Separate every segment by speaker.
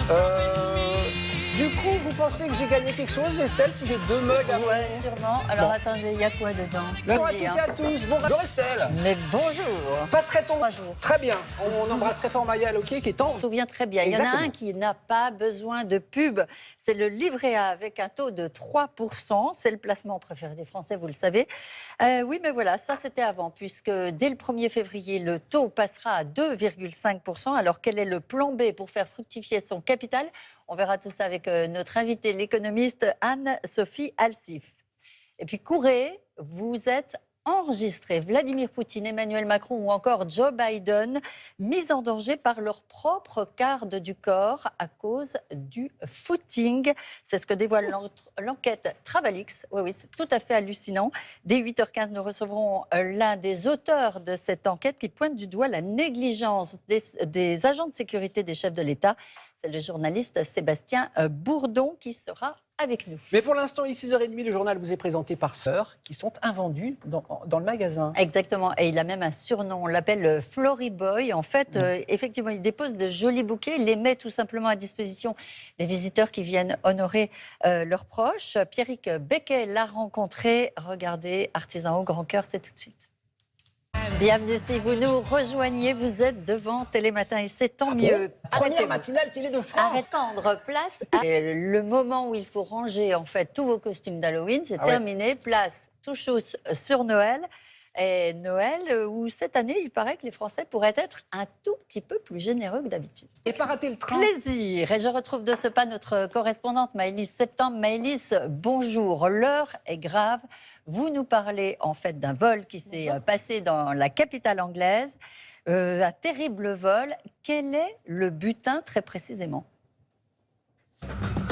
Speaker 1: Du coup, vous pensez que j'ai gagné quelque chose, Estelle, si j'ai 2 mugs à
Speaker 2: Ouais, sûrement. Alors
Speaker 1: Bon.
Speaker 2: attendez, il y a quoi dedans?
Speaker 1: Bonjour à toutes et à tous. Bonjour Estelle.
Speaker 2: Mais bonjour.
Speaker 1: Passerait-on
Speaker 2: Bonjour.
Speaker 1: Très bien. On embrasse très fort Maya Loquet qui est en...
Speaker 2: Je me souviens très bien. Il y en a
Speaker 1: Exactement.
Speaker 2: un qui n'a pas besoin de pub. C'est le livret A avec un taux de 3%. C'est le placement préféré des Français, vous le savez. Oui, mais voilà, ça c'était avant, puisque dès le 1er février, le taux passera à 2,5%. Alors quel est le plan B pour faire fructifier son capital? On verra tout ça avec notre invitée, l'économiste Anne-Sophie Alsif. Et puis courez, vous êtes enregistrés. Vladimir Poutine, Emmanuel Macron ou encore Joe Biden, mis en danger par leur propre garde du corps à cause du footing. C'est ce que dévoile l'enquête Travalix. Oui, c'est tout à fait hallucinant. Dès 8h15, nous recevrons l'un des auteurs de cette enquête qui pointe du doigt la négligence des agents de sécurité des chefs de l'État. C'est le journaliste Sébastien Bourdon qui sera avec nous.
Speaker 1: Mais pour l'instant, il est 6h30, le journal vous est présenté par Sœurs qui sont invendus dans le magasin.
Speaker 2: Exactement, et il a même un surnom, on l'appelle Floryboy. En fait, effectivement, il dépose de jolis bouquets, il les met tout simplement à disposition des visiteurs qui viennent honorer leurs proches. Pierrick Becquet l'a rencontré. Regardez, artisan au grand cœur, c'est tout de suite. Bienvenue, si vous nous rejoignez, vous êtes devant Télématin et c'est tant mieux.
Speaker 1: Première matinale télé de France.
Speaker 2: Prendre place à le moment où il faut ranger en fait tous vos costumes d'Halloween, c'est terminé. Place touchous sur Noël. Et Noël, où cette année, il paraît que les Français pourraient être un tout petit peu plus généreux que d'habitude.
Speaker 1: Et pas rater le train.
Speaker 2: Plaisir. Et je retrouve de ce pas notre correspondante Maëlys Septembre. Maëlys, bonjour. L'heure est grave. Vous nous parlez en fait d'un vol qui s'est passé dans la capitale anglaise. Un terrible vol. Quel est le butin très précisément ?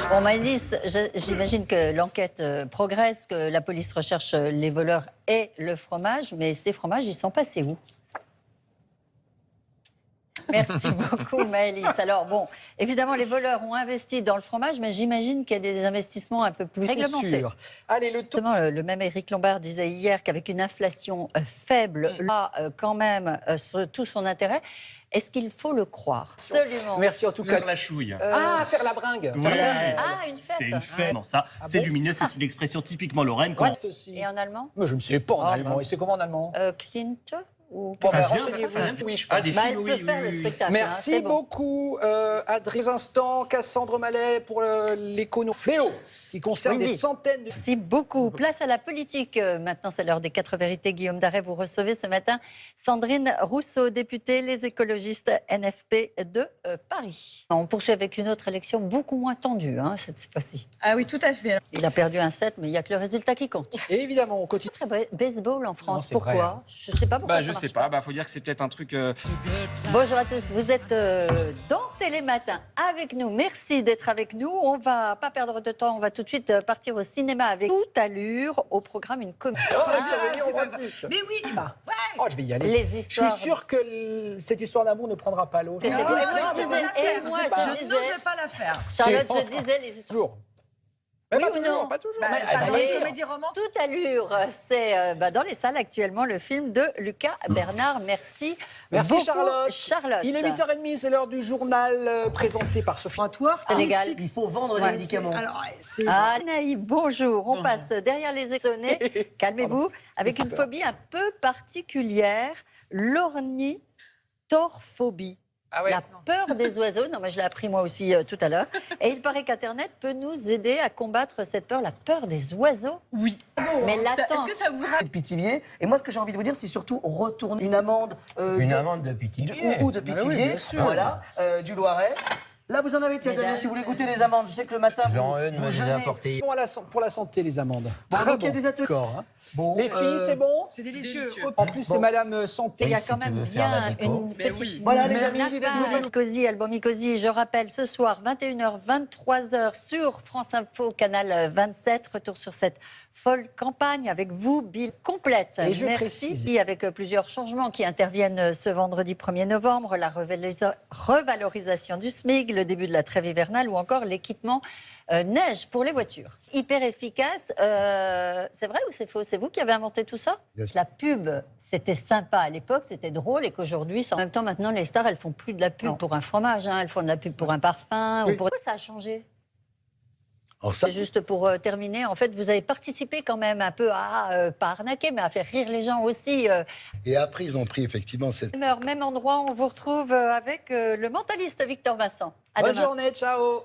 Speaker 2: Bon, Maëlys, j'imagine que l'enquête progresse, que la police recherche les voleurs et le fromage, mais ces fromages, ils sont passés où ? Merci beaucoup, Maëlys. Alors, bon, évidemment, les voleurs ont investi dans le fromage, mais j'imagine qu'il y a des investissements un peu plus réglementés.
Speaker 1: Sûr. Allez, le taux...
Speaker 2: Le même Éric Lombard disait hier qu'avec une inflation faible, là, quand même, tout son intérêt. Est-ce qu'il faut le croire ? Absolument.
Speaker 1: Merci en tout cas.
Speaker 3: Faire la chouille.
Speaker 1: Faire la bringue.
Speaker 3: Ouais.
Speaker 2: Ah, une fête.
Speaker 3: C'est une fête. Non, ça, c'est lumineux, c'est une expression typiquement lorraine.
Speaker 1: Ouais,
Speaker 3: Quand...
Speaker 1: aussi.
Speaker 2: Et en allemand ?
Speaker 1: Mais je ne sais pas en allemand. Et c'est comment en allemand
Speaker 2: Clint ou...
Speaker 1: Bon,
Speaker 3: Ça
Speaker 1: ben,
Speaker 3: vient,
Speaker 1: renseignez-vous.
Speaker 3: ça vient.
Speaker 1: Oui, je
Speaker 3: Ah,
Speaker 1: pense.
Speaker 3: des
Speaker 2: Bah,
Speaker 3: films,
Speaker 2: elle
Speaker 3: oui,
Speaker 2: peut faire le
Speaker 3: oui.
Speaker 2: spectacle.
Speaker 1: Merci
Speaker 2: c'est bon.
Speaker 1: beaucoup, Adrien Instant, Cassandre Mallet pour l'écono fléau qui concerne des centaines de...
Speaker 2: Merci beaucoup. Place à la politique. Maintenant, c'est l'heure des 4 vérités. Guillaume Darret, vous recevez ce matin Sandrine Rousseau, députée Les Écologistes NFP de Paris. On poursuit avec une autre élection beaucoup moins tendue cette fois-ci.
Speaker 4: Ah oui, tout à fait.
Speaker 2: Il a perdu un 7, mais il n'y a que le résultat qui compte.
Speaker 1: Et évidemment, on continue.
Speaker 2: Très baseball en
Speaker 1: Non,
Speaker 2: France.
Speaker 1: c'est
Speaker 2: Pourquoi
Speaker 1: vrai, hein.
Speaker 2: Je ne sais pas pourquoi.
Speaker 5: Je sais pas, faut dire que c'est peut-être un truc.
Speaker 2: Bonjour à tous, vous êtes dans Télématin avec nous. Merci d'être avec nous. On va pas perdre de temps, on va tout de suite partir au cinéma avec toute allure. Au programme, une comédie.
Speaker 4: Mais oui,
Speaker 1: Oh, je vais y aller.
Speaker 2: Les
Speaker 1: Je suis
Speaker 2: histoires.
Speaker 1: sûr que cette histoire d'amour ne prendra pas l'eau.
Speaker 2: Et c'est
Speaker 4: non,
Speaker 2: bon.
Speaker 4: mais
Speaker 2: Et moi,
Speaker 4: moi,
Speaker 2: je
Speaker 4: je
Speaker 2: disais- et moi, je disais,
Speaker 4: n'osais pas la faire.
Speaker 2: Charlotte, je disais les histoires.
Speaker 1: Toujours. Mais
Speaker 2: Oui
Speaker 1: pas
Speaker 2: ou
Speaker 1: toujours,
Speaker 2: non
Speaker 1: pas toujours.
Speaker 4: Bah,
Speaker 1: Mais-
Speaker 4: pas dans
Speaker 2: allez.
Speaker 4: les comédies romantiques.
Speaker 2: Toute allure, c'est dans les salles actuellement le film de Lucas Bernard. Merci.
Speaker 1: Merci
Speaker 2: beaucoup,
Speaker 1: Charlotte.
Speaker 2: Charlotte.
Speaker 1: Il est 8h30, c'est l'heure du journal présenté par Sophie.
Speaker 2: C'est légal.
Speaker 6: Il faut vendre des médicaments.
Speaker 4: Alors, c'est...
Speaker 2: Ah, Naïb, bonjour. On passe derrière les exonnés. Calmez-vous. Avec une phobie un peu particulière, l'ornithorphobie.
Speaker 1: Ah ouais.
Speaker 2: La peur des oiseaux. Non, mais je l'ai appris moi aussi tout à l'heure. Et il paraît qu'Internet peut nous aider à combattre cette peur, la peur des oiseaux.
Speaker 4: Oui.
Speaker 2: Mais
Speaker 4: Ça-
Speaker 2: l'attente.
Speaker 4: Est-ce que ça vous rappelle
Speaker 6: De Pithiviers. Et moi, ce que j'ai envie de vous dire, c'est surtout retourner une amende.
Speaker 7: Une amende de Pithiviers.
Speaker 6: Ou de
Speaker 1: oui,
Speaker 6: Pithiviers,
Speaker 1: bien sûr.
Speaker 6: voilà, du Loiret. Là, vous en avez, tiens,
Speaker 2: Mesdames,
Speaker 6: si vous voulez goûter les amandes. Je sais que le matin,
Speaker 7: Jean-Eudes
Speaker 6: vous
Speaker 7: me les
Speaker 6: jeûnez.
Speaker 7: a apporté.
Speaker 1: Bon, pour la santé, les amandes.
Speaker 6: Bon,
Speaker 1: Très
Speaker 6: donc, il y a
Speaker 1: bon.
Speaker 6: des ateliers.
Speaker 1: D'accord, hein.
Speaker 6: Bon,
Speaker 1: Les filles, c'est bon
Speaker 4: C'est délicieux.
Speaker 1: En plus, c'est Madame Santé.
Speaker 2: Il y a
Speaker 7: si
Speaker 2: quand
Speaker 7: tu
Speaker 2: même
Speaker 7: veux faire la
Speaker 2: bien
Speaker 7: déco.
Speaker 2: une petite...
Speaker 6: Voilà, les amis.
Speaker 2: Albomycosi, Albomycosi, je rappelle, ce soir, 21h, 23h, sur France Info, canal 27. Retour sur cette folle campagne avec vous, Bill, complète.
Speaker 1: Et je
Speaker 2: Merci.
Speaker 1: précise.
Speaker 2: Avec plusieurs changements qui interviennent ce vendredi 1er novembre, la revalorisation du SMIC, le début de la trêve hivernale ou encore l'équipement neige pour les voitures. Hyper efficace. C'est vrai ou c'est faux? C'est vous qui avez inventé tout ça?
Speaker 7: Yes.
Speaker 2: La pub, c'était sympa à l'époque, c'était drôle et qu'aujourd'hui, en même temps, maintenant, les stars, elles font plus de la pub pour un fromage, hein, elles font de la pub pour un parfum.
Speaker 7: Oui.
Speaker 2: Ou pour... Pourquoi ça a changé?
Speaker 7: Alors ça,
Speaker 2: C'est juste pour terminer, en fait, vous avez participé quand même un peu à, pas arnaquer, mais à faire rire les gens aussi.
Speaker 7: et après, ils ont pris effectivement cette...
Speaker 2: Même endroit, on vous retrouve avec le mentaliste Victor Vincent. À
Speaker 1: Bonne
Speaker 2: demain.
Speaker 1: journée, ciao.